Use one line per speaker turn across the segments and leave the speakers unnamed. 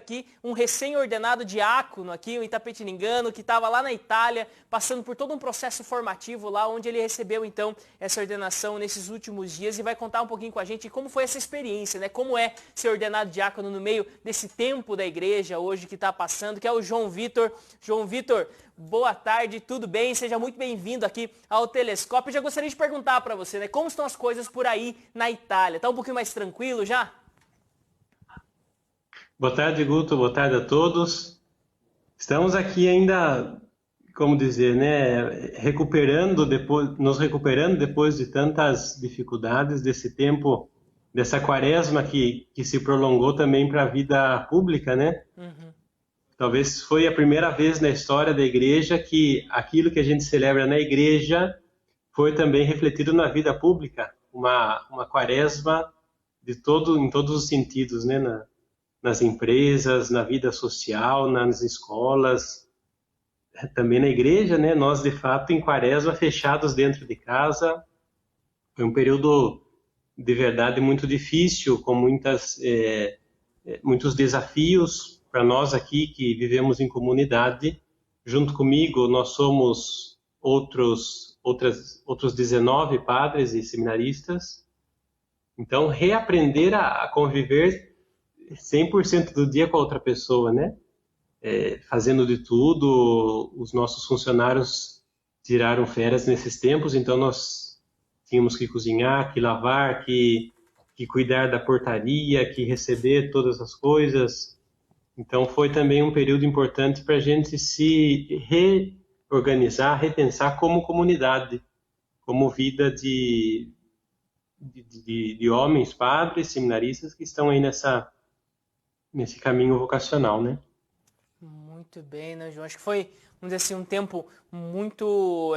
aqui um recém-ordenado diácono aqui, um itapetiningano, que estava lá na Itália, passando por todo um processo formativo lá, onde ele recebeu então essa ordenação nesses últimos dias e vai contar um pouquinho com a gente como foi essa experiência, né? Como é ser ordenado diácono no meio desse tempo da igreja hoje que está passando, que é o João Vitor. João Vitor, boa tarde, tudo bem? Seja muito bem-vindo aqui ao Telescópio. Eu já gostaria de perguntar para você, né? Como estão as coisas por aí na Itália? Está um pouquinho mais tranquilo já?
Boa tarde, Guto. Boa tarde a todos. Estamos aqui ainda, como dizer, né, nos recuperando depois de tantas dificuldades desse tempo, dessa quaresma que se prolongou também para a vida pública, né?
Uhum.
Talvez foi a primeira vez na história da igreja que aquilo que a gente celebra na igreja foi também refletido na vida pública, uma quaresma em todos os sentidos, né? Nas empresas, na vida social, nas escolas, também na igreja, né? Nós, de fato, em quaresma, fechados dentro de casa, foi um período de verdade muito difícil, com muitos desafios para nós aqui que vivemos em comunidade. Junto comigo, nós somos outros 19 padres e seminaristas. Então, reaprender a conviver 100% do dia com a outra pessoa, né? Fazendo de tudo, os nossos funcionários tiraram férias nesses tempos, então nós tínhamos que cozinhar, que lavar, que cuidar da portaria, que receber todas as coisas. Então foi também um período importante para a gente se reorganizar, repensar como comunidade, como vida de homens, padres, seminaristas que estão aí nesse caminho vocacional, né?
Muito bem, né, João? Acho que foi, vamos dizer assim, um tempo muito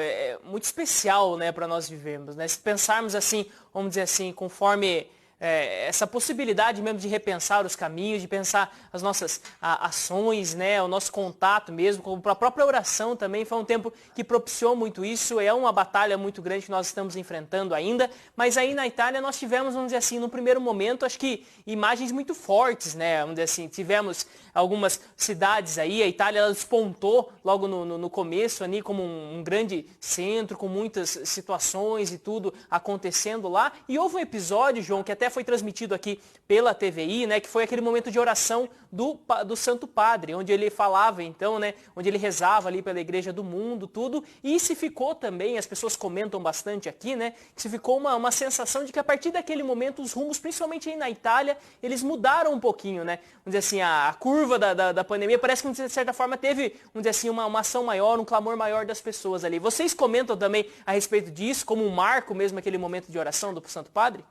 especial, né, para nós vivermos, né? Se pensarmos assim, vamos dizer assim, conforme essa possibilidade mesmo de repensar os caminhos, de pensar as nossas ações, né, o nosso contato mesmo, com a própria oração também, foi um tempo que propiciou muito isso, é uma batalha muito grande que nós estamos enfrentando ainda, mas aí na Itália nós tivemos, vamos dizer assim, no primeiro momento, acho que imagens muito fortes, né, vamos dizer assim, tivemos algumas cidades aí, a Itália ela despontou logo no começo ali como um grande centro, com muitas situações e tudo acontecendo lá, e houve um episódio, João, que até foi transmitido aqui pela TVI, né, que foi aquele momento de oração do Santo Padre, onde ele falava então, né, onde ele rezava ali pela igreja do mundo, tudo, e se ficou também, as pessoas comentam bastante aqui, né, que se ficou uma sensação de que a partir daquele momento os rumos, principalmente aí na Itália, eles mudaram um pouquinho, né, vamos dizer assim, a curva da pandemia parece que de certa forma teve, vamos dizer assim, uma ação maior, um clamor maior das pessoas ali. Vocês comentam também a respeito disso, como um marco mesmo aquele momento de oração do Santo Padre?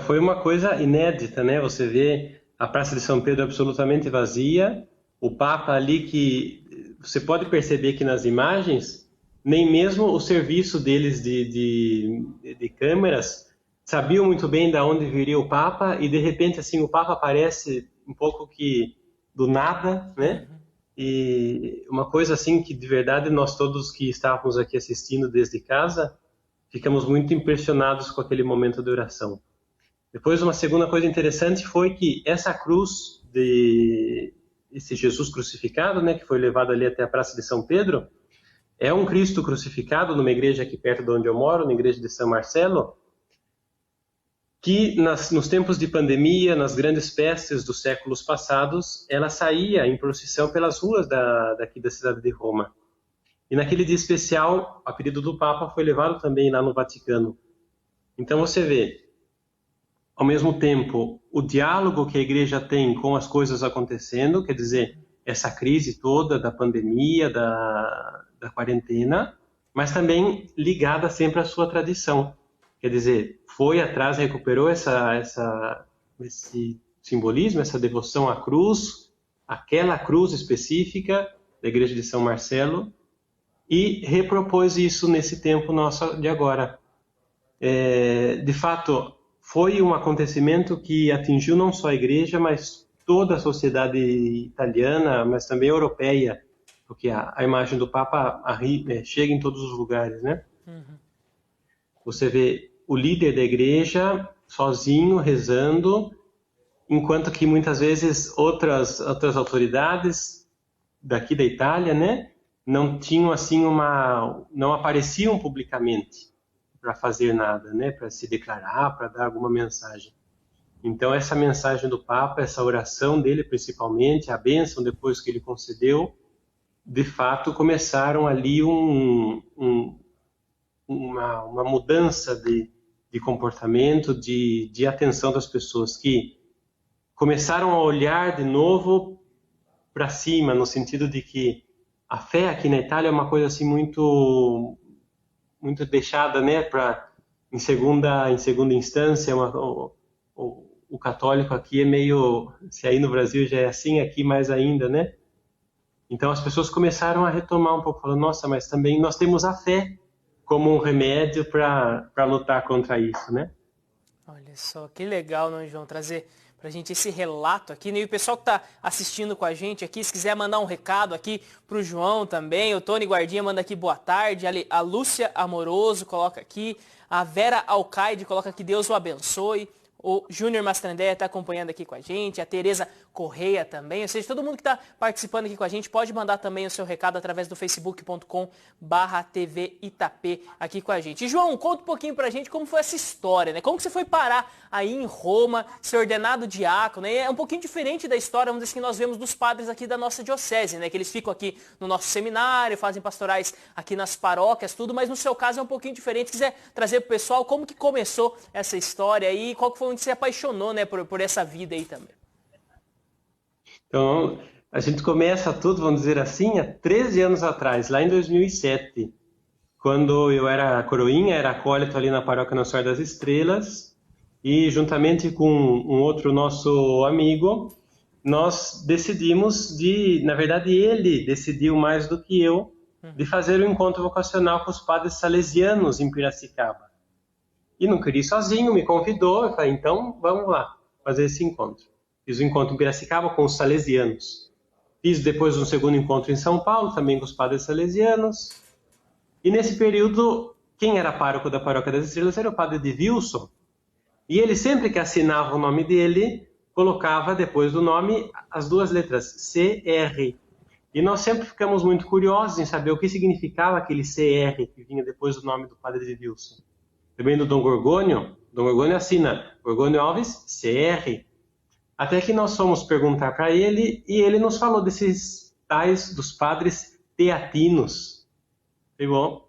Foi uma coisa inédita, né? Você vê a Praça de São Pedro absolutamente vazia, o Papa ali que você pode perceber que nas imagens, nem mesmo o serviço deles de câmeras sabiam muito bem de onde viria o Papa e de repente assim o Papa aparece um pouco que do nada, né? E uma coisa assim que de verdade nós todos que estávamos aqui assistindo desde casa ficamos muito impressionados com aquele momento de oração. Depois, uma segunda coisa interessante foi que essa cruz de esse Jesus crucificado, né, que foi levado ali até a Praça de São Pedro, é um Cristo crucificado numa igreja aqui perto de onde eu moro, na igreja de São Marcelo, que nos tempos de pandemia, nas grandes pestes dos séculos passados, ela saía em procissão pelas ruas daqui da cidade de Roma. E naquele dia especial, a pedido do Papa, foi levado também lá no Vaticano. Então você vê, ao mesmo tempo, o diálogo que a igreja tem com as coisas acontecendo, quer dizer, essa crise toda da pandemia, da quarentena, mas também ligada sempre à sua tradição. Quer dizer, foi atrás, recuperou esse simbolismo, essa devoção à cruz, aquela cruz específica da igreja de São Marcelo, e repropôs isso nesse tempo nosso de agora. De fato, foi um acontecimento que atingiu não só a igreja, mas toda a sociedade italiana, mas também europeia, porque a imagem do Papa chega em todos os lugares, né?
Uhum.
Você vê o líder da igreja sozinho, rezando, enquanto que muitas vezes outras autoridades daqui da Itália, né, não tinham assim não apareciam publicamente para fazer nada, né, para se declarar, para dar alguma mensagem. Então essa mensagem do Papa, essa oração dele principalmente, a bênção depois que ele concedeu, de fato começaram ali uma mudança de comportamento, de atenção das pessoas, que começaram a olhar de novo para cima, no sentido de que a fé aqui na Itália é uma coisa assim muito deixada, né, em segunda instância. O católico aqui é meio, se aí no Brasil já é assim, aqui mais ainda, né? Então as pessoas começaram a retomar um pouco, falando, nossa, mas também nós temos a fé como um remédio para lutar contra isso, né?
Olha só, que legal, não, João, trazer pra gente esse relato aqui, né? E o pessoal que tá assistindo com a gente aqui, se quiser mandar um recado aqui pro João também, o Tony Guardinha manda aqui boa tarde, a Lúcia Amoroso coloca aqui, a Vera Alcaide coloca que Deus o abençoe, o Júnior Mastrandé está acompanhando aqui com a gente, a Tereza Correia também, ou seja, todo mundo que está participando aqui com a gente pode mandar também o seu recado através do facebook.com/TV Itapê aqui com a gente. E João, conta um pouquinho pra gente como foi essa história, né? Como que você foi parar aí em Roma, ser ordenado diácono, né? É um pouquinho diferente da história, vamos dizer, que nós vemos dos padres aqui da nossa diocese, né? Que eles ficam aqui no nosso seminário, fazem pastorais aqui nas paróquias, tudo, mas no seu caso é um pouquinho diferente. Se quiser trazer pro pessoal como que começou essa história aí, qual que foi onde você se apaixonou, né, por essa vida aí também.
Então, a gente começa tudo, vamos dizer assim, há 13 anos atrás, lá em 2007, quando eu era coroinha, era acólito ali na paróquia Nossa Senhora das Estrelas, e juntamente com um outro nosso amigo, nós decidimos na verdade ele decidiu mais do que eu, de fazer um encontro vocacional com os padres salesianos em Piracicaba. E não queria ir sozinho, me convidou, eu falei, então vamos lá fazer esse encontro. Fiz um encontro em Piracicaba com os salesianos. Fiz depois um segundo encontro em São Paulo, também com os padres salesianos. E nesse período, quem era pároco da Paróquia das Estrelas era o padre Edilson. E ele sempre que assinava o nome dele, colocava depois do nome as duas letras, CR. E nós sempre ficamos muito curiosos em saber o que significava aquele CR que vinha depois do nome do padre Edilson. Também do Dom Gorgônio assina Gorgônio Alves, CR. Até que nós fomos perguntar para ele e ele nos falou desses tais dos padres teatinos. Bom,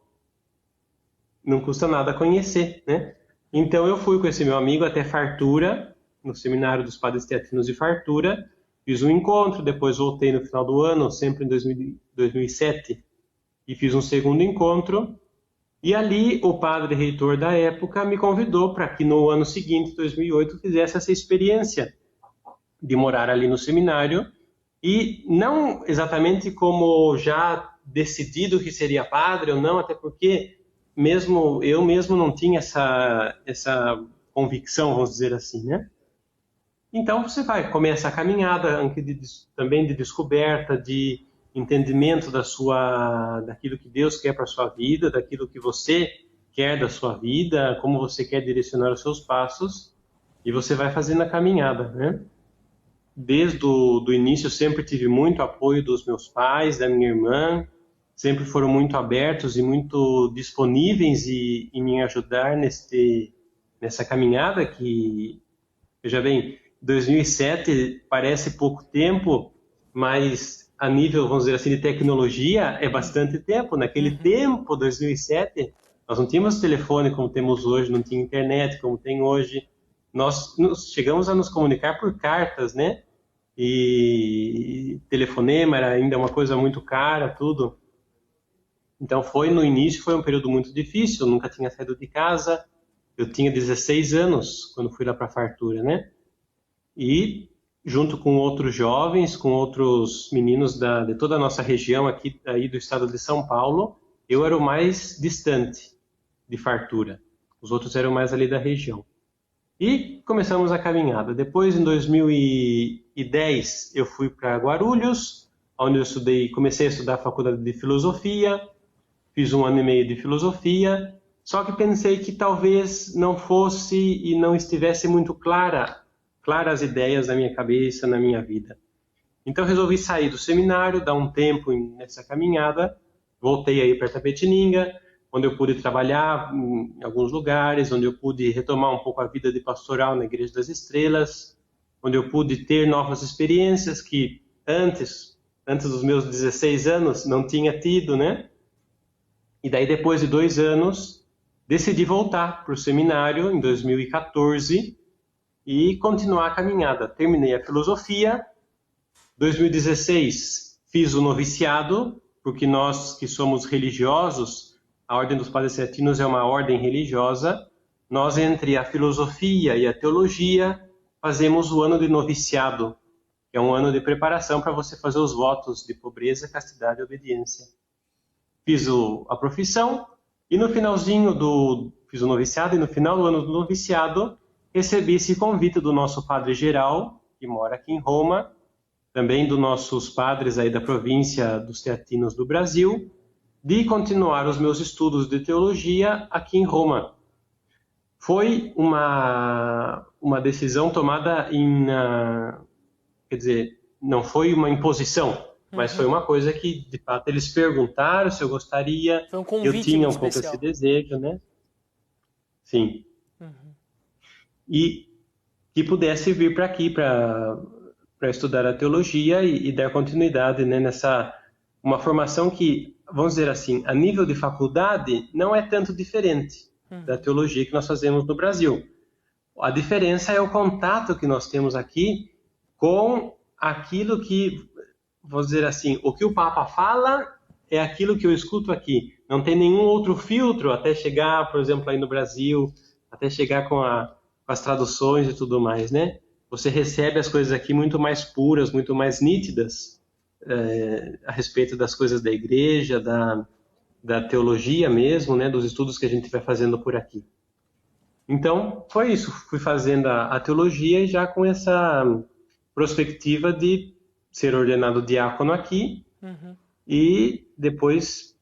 não custa nada conhecer, né? Então eu fui com esse meu amigo até Fartura, no seminário dos padres teatinos de Fartura, fiz um encontro, depois voltei no final do ano, sempre em 2007, e fiz um segundo encontro. E ali o padre reitor da época me convidou para que no ano seguinte, 2008, fizesse essa experiência de morar ali no seminário, e não exatamente como já decidido que seria padre ou não, até porque eu mesmo não tinha essa convicção, vamos dizer assim, né? Então você começa a caminhada também de descoberta, de entendimento daquilo que Deus quer para a sua vida, daquilo que você quer da sua vida, como você quer direcionar os seus passos, e você vai fazendo a caminhada, né? Desde o início eu sempre tive muito apoio dos meus pais, da minha irmã, sempre foram muito abertos e muito disponíveis em me ajudar nessa caminhada que, veja bem, 2007 parece pouco tempo, mas a nível, vamos dizer assim, de tecnologia é bastante tempo. Naquele tempo, 2007, nós não tínhamos telefone como temos hoje, não tinha internet como tem hoje. Nós chegamos a nos comunicar por cartas, né? E telefonema era ainda uma coisa muito cara, tudo. Então no início foi um período muito difícil, eu nunca tinha saído de casa, eu tinha 16 anos quando fui lá para a Fartura, né? E junto com outros jovens, com outros meninos de toda a nossa região aqui aí do estado de São Paulo, eu era o mais distante de Fartura. Os outros eram mais ali da região. E começamos a caminhada. Depois, em 2010, eu fui para Guarulhos, onde eu comecei a estudar a faculdade de filosofia, fiz 1 ano e meio de filosofia, só que pensei que talvez não fosse e não estivesse muito clara claras ideias na minha cabeça, na minha vida. Então resolvi sair do seminário, dar um tempo nessa caminhada, voltei aí para Itapetininga, onde eu pude trabalhar em alguns lugares, onde eu pude retomar um pouco a vida de pastoral na Igreja das Estrelas, onde eu pude ter novas experiências que antes dos meus 16 anos não tinha tido, né? E daí depois de 2 anos, decidi voltar para o seminário em 2014 e continuar a caminhada. Terminei a filosofia. 2016 fiz o noviciado, porque nós que somos religiosos, a Ordem dos Padres Serafitinos é uma ordem religiosa, nós entre a filosofia e a teologia fazemos o ano de noviciado, que é um ano de preparação para você fazer os votos de pobreza, castidade e obediência. Fiz a profissão e no finalzinho fiz o noviciado e no final do ano do noviciado recebi esse convite do nosso padre geral, que mora aqui em Roma, também dos nossos padres aí da província dos Teatinos do Brasil, de continuar os meus estudos de teologia aqui em Roma. Foi uma decisão tomada quer dizer, não foi uma imposição, mas foi uma coisa que, de fato, eles perguntaram se eu gostaria,
foi um convite
eu tinha um
muito
pouco
especial.
esse desejo, né? Sim. E que pudesse vir para aqui, para estudar a teologia e dar continuidade, né, nessa uma formação que, vamos dizer assim, a nível de faculdade não é tanto diferente da teologia que nós fazemos no Brasil. A diferença é o contato que nós temos aqui com aquilo que, vamos dizer assim, o que o Papa fala é aquilo que eu escuto aqui. Não tem nenhum outro filtro até chegar, por exemplo, aí no Brasil, até chegar com as traduções e tudo mais, né? Você recebe as coisas aqui muito mais puras, muito mais nítidas a respeito das coisas da igreja, da teologia mesmo, né? Dos estudos que a gente vai fazendo por aqui. Então, foi isso. Fui fazendo a teologia e já com essa perspectiva de ser ordenado diácono aqui e depois,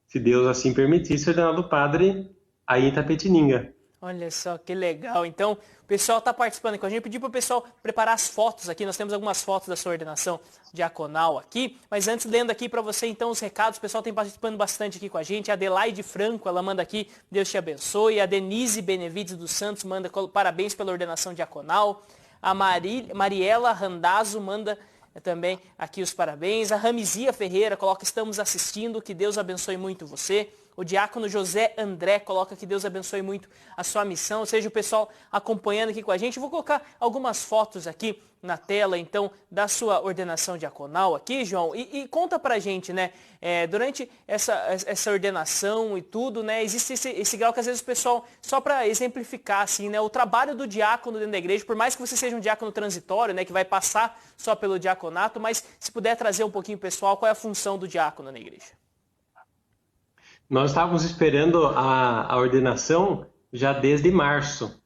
se Deus assim permitisse, ordenado padre aí em Itapetininga.
Olha só, que legal. Então, o pessoal está participando com a gente. Pedi para o pessoal preparar as fotos aqui. Nós temos algumas fotos da sua ordenação diaconal aqui. Mas antes, lendo aqui para você, então, os recados. O pessoal tem participando bastante aqui com a gente. A Adelaide Franco, ela manda aqui, Deus te abençoe. A Denise Benevides dos Santos manda parabéns pela ordenação diaconal. A Mariela Randazzo manda também aqui os parabéns. A Ramizia Ferreira coloca, estamos assistindo, que Deus abençoe muito você. O diácono José André coloca que Deus abençoe muito a sua missão, ou seja, o pessoal acompanhando aqui com a gente. Vou colocar algumas fotos aqui na tela, então, da sua ordenação diaconal aqui, João. E conta pra gente, né, durante essa ordenação e tudo, né, existe esse grau que às vezes o pessoal, só para exemplificar, assim, né, o trabalho do diácono dentro da igreja, por mais que você seja um diácono transitório, né, que vai passar só pelo diaconato, mas se puder trazer um pouquinho, pessoal, qual é a função do diácono na igreja?
Nós estávamos esperando a ordenação já desde março,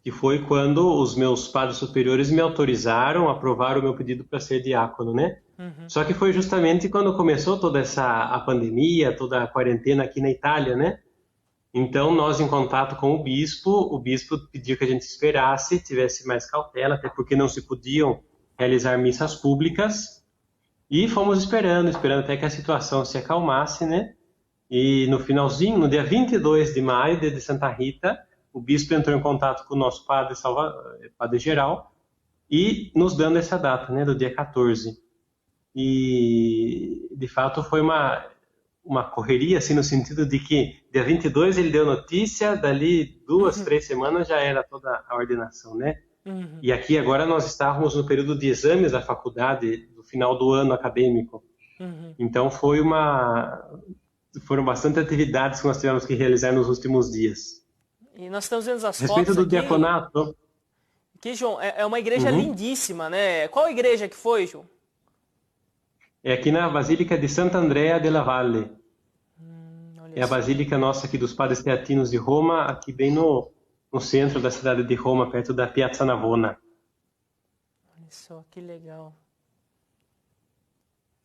que foi quando os meus padres superiores me autorizaram, aprovaram o meu pedido para ser diácono, né? Só que foi justamente quando começou toda a pandemia, toda a quarentena aqui na Itália, né? Então, nós em contato com o bispo pediu que a gente esperasse, tivesse mais cautela, até porque não se podiam realizar missas públicas, e fomos esperando até que a situação se acalmasse, né? E no finalzinho, no dia 22 de maio, dia de Santa Rita, o bispo entrou em contato com o nosso padre geral e nos dando essa data, né, do dia 14. E, de fato, foi uma correria, assim, no sentido de que dia 22 ele deu notícia, dali 2, 3 semanas já era toda a ordenação, né? E aqui agora nós estávamos no período de exames da faculdade, do final do ano acadêmico. Então foram bastante atividades que nós tivemos que realizar nos últimos dias.
E nós estamos vendo as
A respeito
fotos
do
aqui.
diaconato...
Aqui, João, é uma igreja lindíssima, né? Qual igreja que foi, João?
É aqui na Basílica de Santa Andrea della Valle. É a basílica nossa aqui dos Padres Teatinos de Roma, aqui bem no centro da cidade de Roma, perto da Piazza Navona.
Olha só, que legal.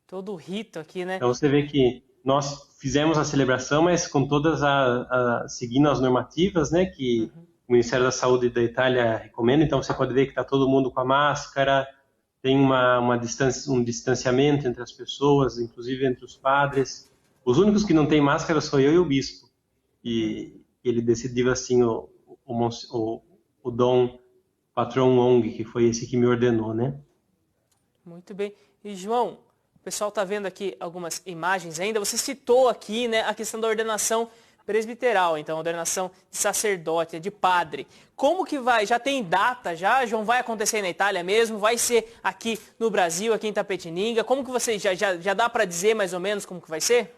Todo o rito aqui, né?
Então você vê que nós fizemos a celebração, mas com todas seguindo as normativas, né, que o Ministério da Saúde da Itália recomenda, então você pode ver que está todo mundo com a máscara, tem um distanciamento entre as pessoas, inclusive entre os padres. Os únicos que não têm máscara sou eu e o bispo. E ele decidiu assim, o Dom Patrão Wong, que foi esse que me ordenou, né?
Muito bem. E João, o pessoal está vendo aqui algumas imagens ainda. Você citou aqui, né, a questão da ordenação presbiteral, então, ordenação de sacerdote, de padre. Como que vai? Já tem data, já, João? Vai acontecer na Itália mesmo? Vai ser aqui no Brasil, aqui em Itapetininga? Como que você, já dá para dizer mais ou menos como que vai ser?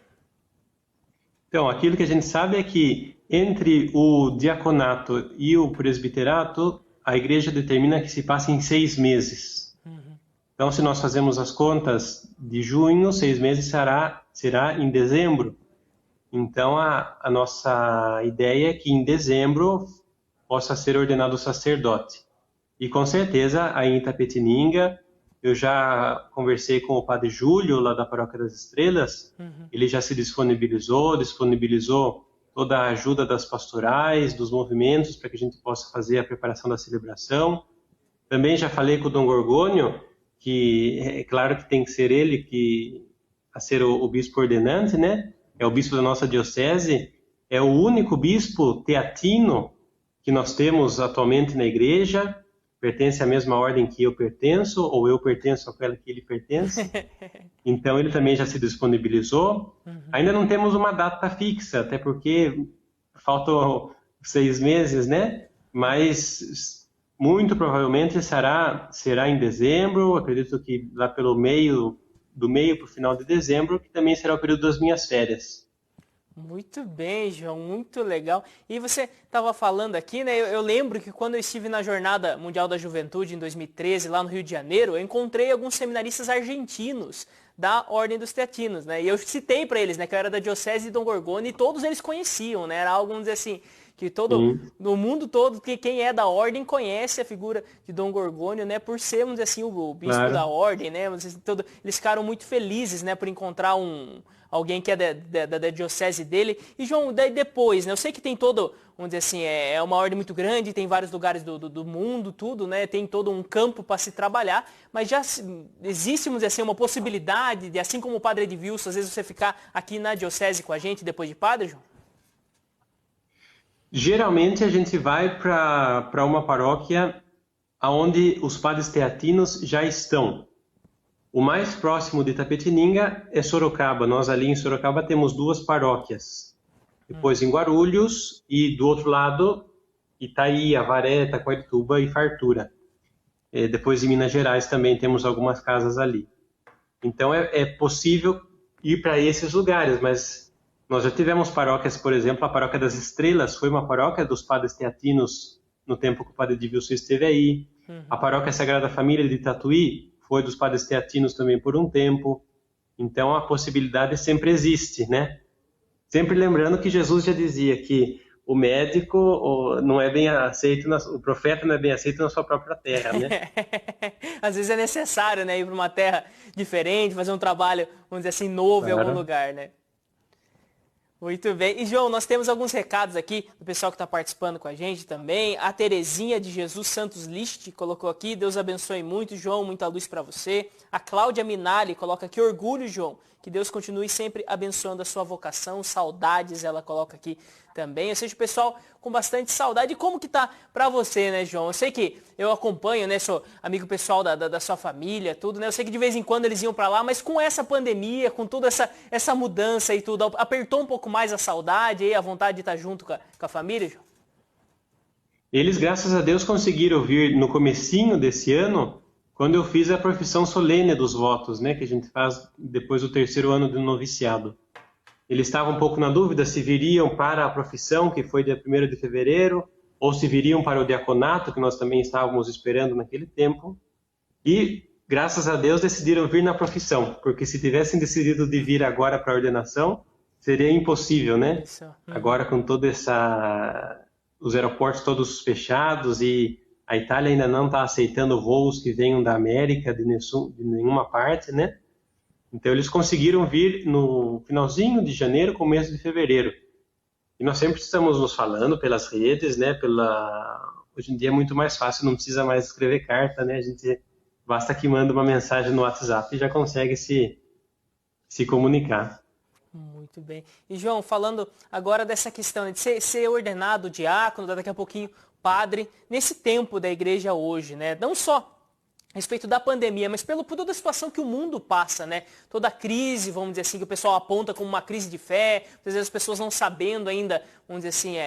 Então, aquilo que a gente sabe é que entre o diaconato e o presbiterato, a igreja determina que se passe em 6 meses. Então, se nós fazemos as contas de junho, 6 meses será em dezembro. Então, a nossa ideia é que em dezembro possa ser ordenado sacerdote. E com certeza, aí em Itapetininga, eu já conversei com o padre Júlio, lá da Paróquia das Estrelas, ele já se disponibilizou toda a ajuda das pastorais, dos movimentos, para que a gente possa fazer a preparação da celebração. Também já falei com o Dom Gorgônio, que é claro que tem que ser ele a ser o bispo ordenante, né? É o bispo da nossa diocese, é o único bispo teatino que nós temos atualmente na igreja, pertence à mesma ordem que eu pertenço, ou eu pertenço àquela que ele pertence. Então ele também já se disponibilizou. Ainda não temos uma data fixa, até porque faltam 6 meses, né? Mas muito provavelmente será em dezembro, acredito que lá do meio para o final de dezembro, que também será o período das minhas férias.
Muito bem, João, muito legal. E você estava falando aqui, né? Eu lembro que quando eu estive na Jornada Mundial da Juventude em 2013, lá no Rio de Janeiro, eu encontrei alguns seminaristas argentinos da Ordem dos Teatinos, né? E eu citei para eles, né, que eu era da Diocese de Dom Gorgônio e todos eles conheciam, né? Era algo, vamos dizer assim, que no mundo todo, que quem é da ordem conhece a figura de Dom Gorgônio, né, por ser, vamos dizer assim, o bispo
Claro.
da ordem, né, eles ficaram muito felizes, né, por encontrar alguém que é da diocese dele. E João, daí depois, né, eu sei que tem todo, vamos dizer assim, é uma ordem muito grande, tem vários lugares do mundo, tudo, né, tem todo um campo para se trabalhar, mas já existe, vamos dizer assim, uma possibilidade de, assim como o padre Edvilson, às vezes você ficar aqui na diocese com a gente depois de padre, João?
Geralmente a gente vai para uma paróquia onde os padres teatinos já estão. O mais próximo de Itapetininga é Sorocaba. Nós ali em Sorocaba temos 2 paróquias. Depois em Guarulhos e do outro lado Itaí, Avaré, Taquarituba e Fartura. Depois em Minas Gerais também temos algumas casas ali. Então é possível ir para esses lugares, mas nós já tivemos paróquias, por exemplo, a Paróquia das Estrelas foi uma paróquia dos padres teatinos no tempo que o padre Edvilson esteve aí. A Paróquia Sagrada Família de Tatuí foi dos padres teatinos também por um tempo. Então a possibilidade sempre existe, né? Sempre lembrando que Jesus já dizia que o médico não é bem aceito, o profeta não é bem aceito na sua própria terra, né?
Às vezes é necessário, né, ir para uma terra diferente, fazer um trabalho, vamos dizer assim, novo em algum lugar, né? Muito bem. E, João, nós temos alguns recados aqui do pessoal que está participando com a gente também. A Terezinha de Jesus Santos List colocou aqui, Deus abençoe muito, João, muita luz para você. A Cláudia Minali coloca aqui, orgulho, João, que Deus continue sempre abençoando a sua vocação, saudades, ela coloca aqui também. Eu sei o pessoal com bastante saudade. E como que tá para você, né, João? Eu sei que eu acompanho, né, sou amigo pessoal da sua família, tudo, né? Eu sei que de vez em quando eles iam para lá, mas com essa pandemia, com toda essa mudança e tudo, apertou um pouco mais a saudade e a vontade de estar junto com a família, João?
Eles, graças a Deus, conseguiram vir no comecinho desse ano, quando eu fiz a profissão solene dos votos, né, que a gente faz depois do 3º ano do noviciado. Eles estavam um pouco na dúvida se viriam para a profissão, que foi dia 1º de fevereiro, ou se viriam para o diaconato, que nós também estávamos esperando naquele tempo. E, graças a Deus, decidiram vir na profissão, porque se tivessem decidido de vir agora para a ordenação, seria impossível, né? Agora com toda os aeroportos todos fechados e a Itália ainda não está aceitando voos que venham da América, de nenhuma parte, né? Então eles conseguiram vir no finalzinho de janeiro, começo de fevereiro. E nós sempre estamos nos falando pelas redes, né? Hoje em dia é muito mais fácil, não precisa mais escrever carta, né? A gente basta que manda uma mensagem no WhatsApp e já consegue se comunicar.
Muito bem. E João, falando agora dessa questão de ser ordenado diácono, daqui a pouquinho padre, nesse tempo da igreja hoje, né? Não só a respeito da pandemia, mas por toda a situação que o mundo passa, né? Toda a crise, vamos dizer assim, que o pessoal aponta como uma crise de fé, às vezes as pessoas não sabendo ainda, vamos dizer assim,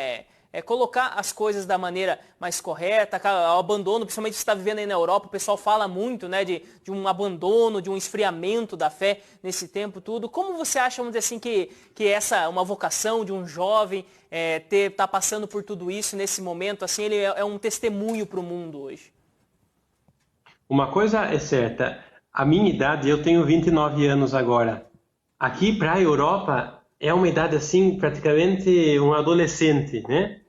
colocar as coisas da maneira mais correta, o abandono, principalmente se está vivendo aí na Europa, o pessoal fala muito, né, de um abandono, de um esfriamento da fé nesse tempo tudo. Como você acha, vamos dizer assim, que essa uma vocação de um jovem tá passando por tudo isso nesse momento, assim, ele é um testemunho para o mundo hoje?
Uma coisa é certa, a minha idade, eu tenho 29 anos agora. Aqui para a Europa é uma idade assim, praticamente um adolescente, né?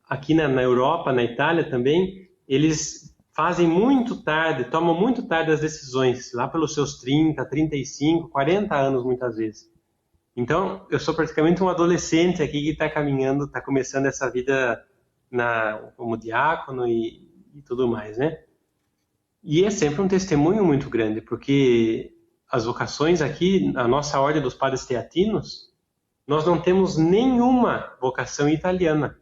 Aqui na Europa, na Itália também, eles fazem muito tarde, tomam muito tarde as decisões, lá pelos seus 30, 35, 40 anos muitas vezes. Então, eu sou praticamente um adolescente aqui que está caminhando, está começando essa vida como diácono e tudo mais, né? E é sempre um testemunho muito grande, porque as vocações aqui, a nossa ordem dos padres teatinos, nós não temos nenhuma vocação italiana,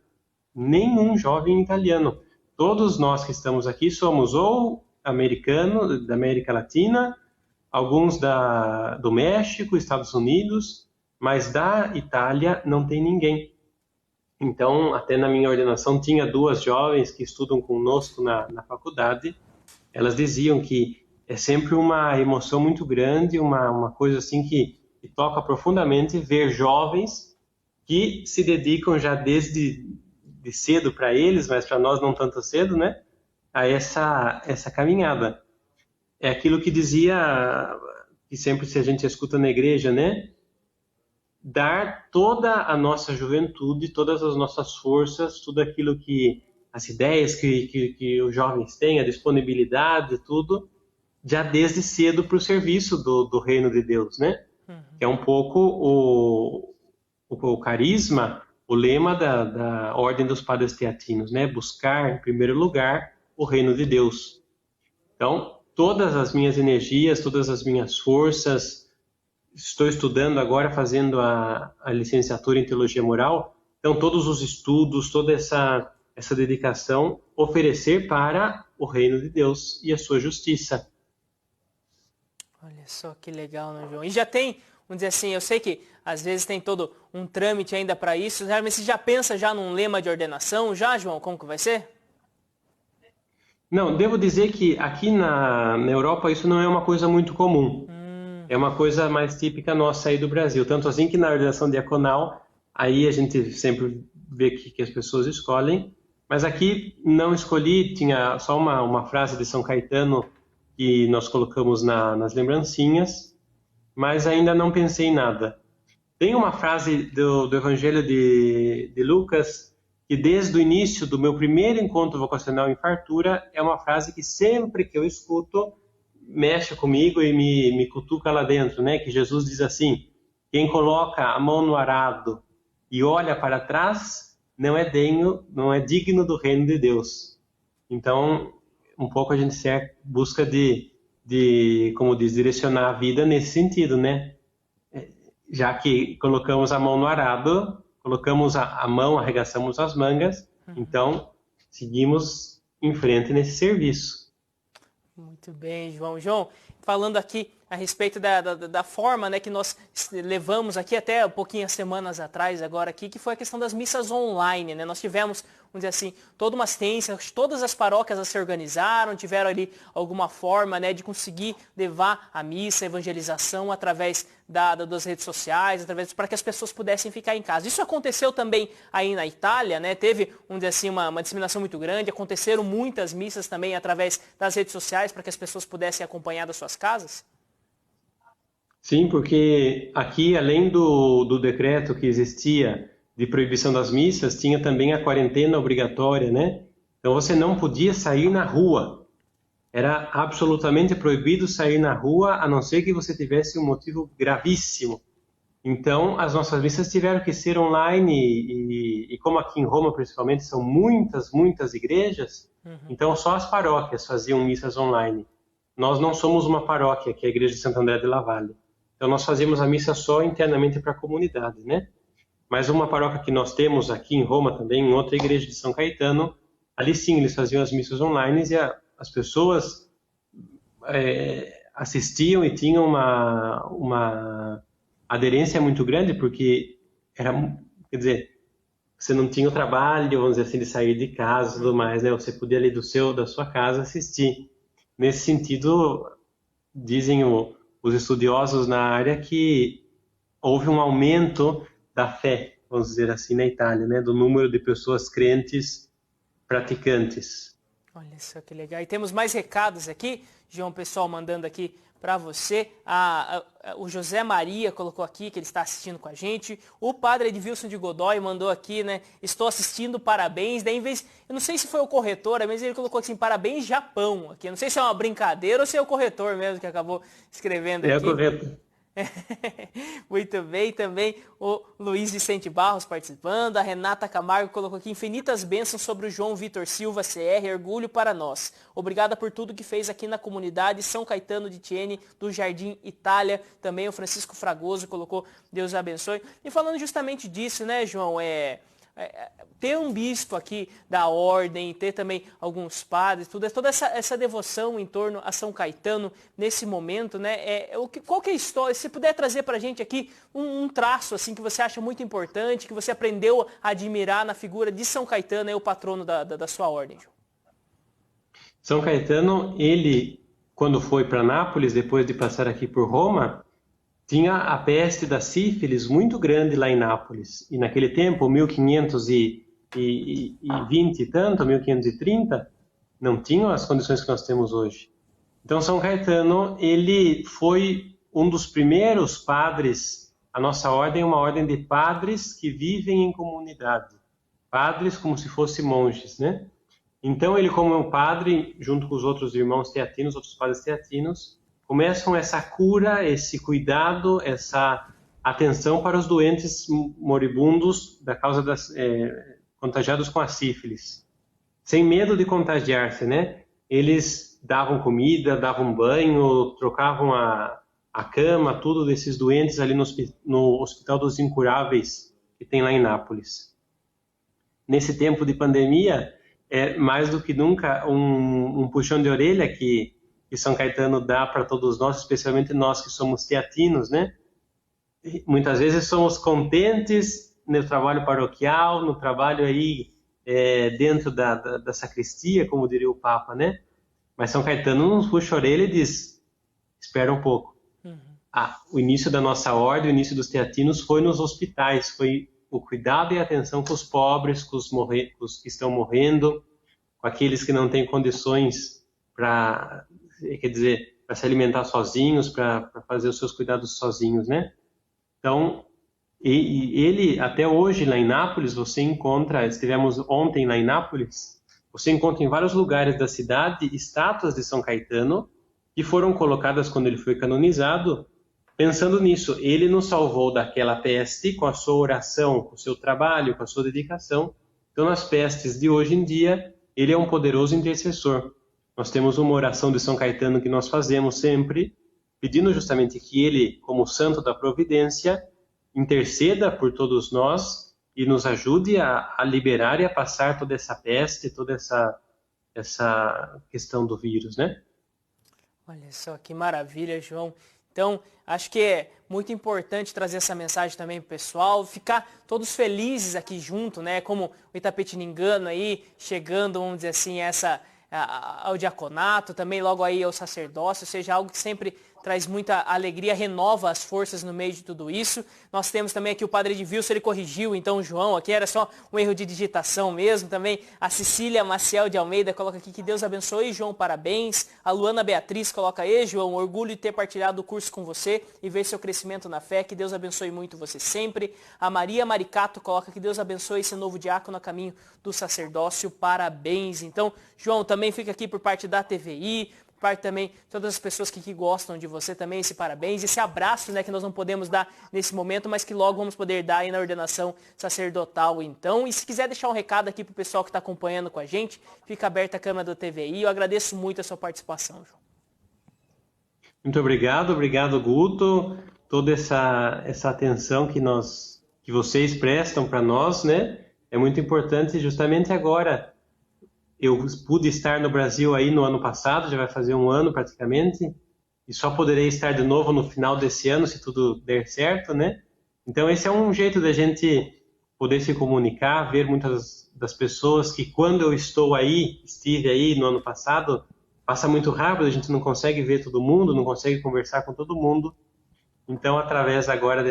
nenhum jovem italiano. Todos nós que estamos aqui somos ou americanos, da América Latina, alguns do México, Estados Unidos, mas da Itália não tem ninguém. Então, até na minha ordenação, tinha 2 jovens que estudam conosco na faculdade. Elas diziam que é sempre uma emoção muito grande, uma coisa assim que toca profundamente ver jovens que se dedicam já desde de cedo para eles, mas para nós não tanto cedo, né? A essa caminhada. É aquilo que dizia, que sempre se a gente escuta na igreja, né? Dar toda a nossa juventude, todas as nossas forças, tudo aquilo as ideias que os jovens têm, a disponibilidade, tudo, já desde cedo para o serviço do reino de Deus, né? Que é um pouco o carisma, o lema da Ordem dos Padres Teatinos, né? Buscar, em primeiro lugar, o reino de Deus. Então, todas as minhas energias, todas as minhas forças, estou estudando agora, fazendo a licenciatura em Teologia Moral, então todos os estudos, toda essa dedicação, oferecer para o reino de Deus e a sua justiça.
Olha só que legal, né, João? E já tem, vamos dizer assim, eu sei que às vezes tem todo um trâmite ainda para isso, mas você já pensa já num lema de ordenação, já, João? Como que vai ser?
Não, devo dizer que aqui na Europa isso não é uma coisa muito comum. É uma coisa mais típica nossa aí do Brasil. Tanto assim que na ordenação diaconal, aí a gente sempre vê que as pessoas escolhem. Mas aqui não escolhi, tinha só uma frase de São Caetano que nós colocamos nas lembrancinhas, mas ainda não pensei em nada. Tem uma frase do Evangelho de Lucas, que desde o início do meu primeiro encontro vocacional em fartura, é uma frase que sempre que eu escuto, mexe comigo e me cutuca lá dentro, né? Que Jesus diz assim: quem coloca a mão no arado e olha para trás não é digno do reino de Deus. Então, um pouco a gente busca como diz, direcionar a vida nesse sentido, né? Já que colocamos a mão no arado, colocamos a mão, arregaçamos as mangas, então seguimos em frente nesse serviço.
Muito bem, João. João, falando aqui a respeito da forma, né, que nós levamos aqui até pouquinhas semanas atrás agora aqui, que foi a questão das missas online, né? Nós tivemos, vamos dizer assim, toda uma assistência, todas as paróquias se organizaram, tiveram ali alguma forma, né, de conseguir levar a missa, a evangelização através das redes sociais, para que as pessoas pudessem ficar em casa. Isso aconteceu também aí na Itália, né? Teve, vamos dizer assim, uma disseminação muito grande, aconteceram muitas missas também através das redes sociais para que as pessoas pudessem acompanhar das suas casas?
Sim, porque aqui, além do decreto que existia de proibição das missas, tinha também a quarentena obrigatória, né? Então você não podia sair na rua. Era absolutamente proibido sair na rua, a não ser que você tivesse um motivo gravíssimo. Então, as nossas missas tiveram que ser online e como aqui em Roma, principalmente, são muitas, muitas igrejas, então só as paróquias faziam missas online. Nós não somos uma paróquia, que é a Igreja de Santo André de La Valle. Então, nós fazíamos a missa só internamente para a comunidade, né? Mas uma paróquia que nós temos aqui em Roma também, em outra igreja de São Caetano, ali sim, eles faziam as missas online e as pessoas assistiam e tinham uma aderência muito grande, porque era, quer dizer, você não tinha o trabalho, vamos dizer assim, de sair de casa e tudo mais, né? Você podia ali da sua casa assistir. Nesse sentido, dizem os estudiosos na área que houve um aumento da fé, vamos dizer assim, na Itália, né? Do número de pessoas crentes praticantes.
Olha só que legal. E temos mais recados aqui, João, pessoal mandando aqui para você. O José Maria colocou aqui que ele está assistindo com a gente. O padre Edvilson de Godoy mandou aqui, né? Estou assistindo, parabéns. Daí, em vez, eu não sei se foi o corretor, mas ele colocou assim, parabéns Japão aqui. Eu não sei se é uma brincadeira ou se é o corretor mesmo que acabou escrevendo aqui.
É o corretor.
Muito bem, também o Luiz Vicente Barros participando, a Renata Camargo colocou aqui infinitas bênçãos sobre o João Vitor Silva, CR, orgulho para nós. Obrigada por tudo que fez aqui na comunidade São Caetano de Tiene, do Jardim Itália. Também o Francisco Fragoso colocou Deus abençoe. E falando justamente disso, né, João, ter um bispo aqui da ordem, ter também alguns padres, toda essa devoção em torno a São Caetano nesse momento, né? Qual que é a história? Se puder trazer para a gente aqui um traço assim que você acha muito importante, que você aprendeu a admirar na figura de São Caetano, o patrono da sua ordem, João.
São Caetano, ele, quando foi para Nápoles, depois de passar aqui por Roma, tinha a peste da sífilis muito grande lá em Nápoles. E naquele tempo, 1520 e tanto, 1530, não tinham as condições que nós temos hoje. Então, São Caetano, ele foi um dos primeiros padres. A nossa ordem é uma ordem de padres que vivem em comunidade. Padres como se fossem monges, né? Então, ele como um padre, junto com os outros irmãos teatinos, outros padres teatinos, começam essa cura, esse cuidado, essa atenção para os doentes moribundos da causa contagiados com a sífilis. Sem medo de contagiar-se, né? Eles davam comida, davam banho, trocavam a cama, tudo desses doentes ali no Hospital dos Incuráveis, que tem lá em Nápoles. Nesse tempo de pandemia, é mais do que nunca um puxão de orelha que São Caetano dá para todos nós, especialmente nós que somos teatinos, né? Muitas vezes somos contentes no trabalho paroquial, no trabalho aí dentro da sacristia, como diria o Papa, né? Mas São Caetano nos puxa a orelha e diz, espera um pouco. O início da nossa ordem, o início dos teatinos foi nos hospitais, foi o cuidado e a atenção com os pobres, com os que estão morrendo, com aqueles que não têm condições para se alimentar sozinhos, para fazer os seus cuidados sozinhos, né? Então, ele, até hoje, lá em Nápoles, você encontra, estivemos ontem lá em Nápoles, você encontra em vários lugares da cidade estátuas de São Caetano, que foram colocadas quando ele foi canonizado, pensando nisso. Ele nos salvou daquela peste com a sua oração, com o seu trabalho, com a sua dedicação. Então, nas pestes de hoje em dia, ele é um poderoso intercessor. Nós temos uma oração de São Caetano que nós fazemos sempre, pedindo justamente que ele, como santo da providência, interceda por todos nós e nos ajude a liberar e a passar toda essa peste, toda essa questão do vírus, né?
Olha só que maravilha, João. Então, acho que é muito importante trazer essa mensagem também pro pessoal, ficar todos felizes aqui junto, né? Como o Itapetiningano aí, chegando, vamos dizer assim, ao diaconato, também logo aí ao sacerdócio, seja algo que sempre traz muita alegria, renova as forças no meio de tudo isso. Nós temos também aqui o padre Edvilson, ele corrigiu, então, o João, aqui era só um erro de digitação mesmo. Também a Cecília Maciel de Almeida coloca aqui que Deus abençoe, João, parabéns. A Luana Beatriz coloca aí, João, orgulho de ter partilhado o curso com você e ver seu crescimento na fé, que Deus abençoe muito você sempre. A Maria Maricato coloca que Deus abençoe esse novo diácono a caminho do sacerdócio, parabéns. Então, João, também fica aqui por parte da TVI, por parte também de todas as pessoas que gostam de você também, esse parabéns, esse abraço, né, que nós não podemos dar nesse momento, mas que logo vamos poder dar aí na ordenação sacerdotal, então. E se quiser deixar um recado aqui para o pessoal que está acompanhando com a gente, fica aberta a câmera do TVI. Eu agradeço muito a sua participação, João.
Muito obrigado, Guto. Toda essa atenção que vocês prestam para nós, né? É muito importante. Justamente agora, eu pude estar no Brasil aí no ano passado, já vai fazer um ano praticamente, e só poderei estar de novo no final desse ano, se tudo der certo, né? Então esse é um jeito da gente poder se comunicar, ver muitas das pessoas que quando eu estive aí no ano passado, passa muito rápido, a gente não consegue ver todo mundo, não consegue conversar com todo mundo. Então, através agora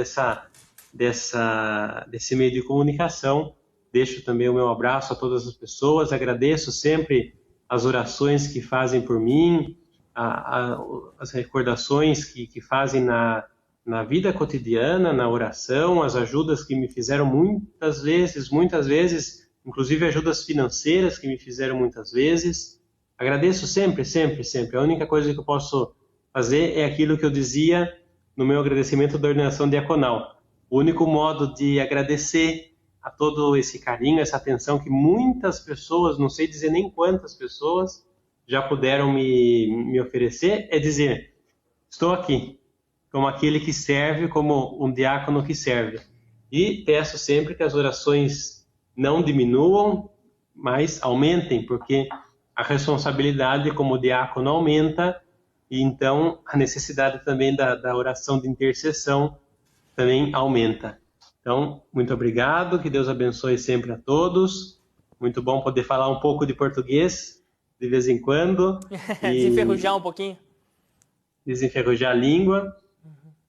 desse meio de comunicação, deixo também o meu abraço a todas as pessoas, agradeço sempre as orações que fazem por mim, as recordações que fazem na vida cotidiana, na oração, as ajudas que me fizeram muitas vezes, inclusive ajudas financeiras que me fizeram muitas vezes. Agradeço sempre, sempre, sempre. A única coisa que eu posso fazer é aquilo que eu dizia no meu agradecimento da ordenação diaconal. O único modo de agradecer a todo esse carinho, essa atenção que muitas pessoas, não sei dizer nem quantas pessoas, já puderam me oferecer, é dizer, estou aqui, como aquele que serve, como um diácono que serve. E peço sempre que as orações não diminuam, mas aumentem, porque a responsabilidade como diácono aumenta, e então a necessidade também da oração de intercessão também aumenta. Então, muito obrigado, que Deus abençoe sempre a todos. Muito bom poder falar um pouco de português, de vez em quando.
Desenferrujar um pouquinho.
Desenferrujar a língua.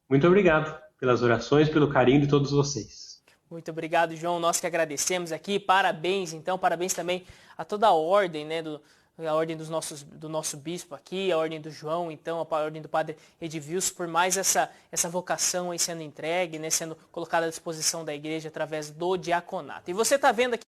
Muito obrigado pelas orações, pelo carinho de todos vocês.
Muito obrigado, João. Nós que agradecemos aqui. Parabéns, então. Parabéns também a toda a ordem, né, a ordem do nosso bispo aqui, a ordem do João, então, a ordem do padre Edvilson, por mais essa vocação aí sendo entregue, né, sendo colocada à disposição da igreja através do diaconato. E você está vendo aqui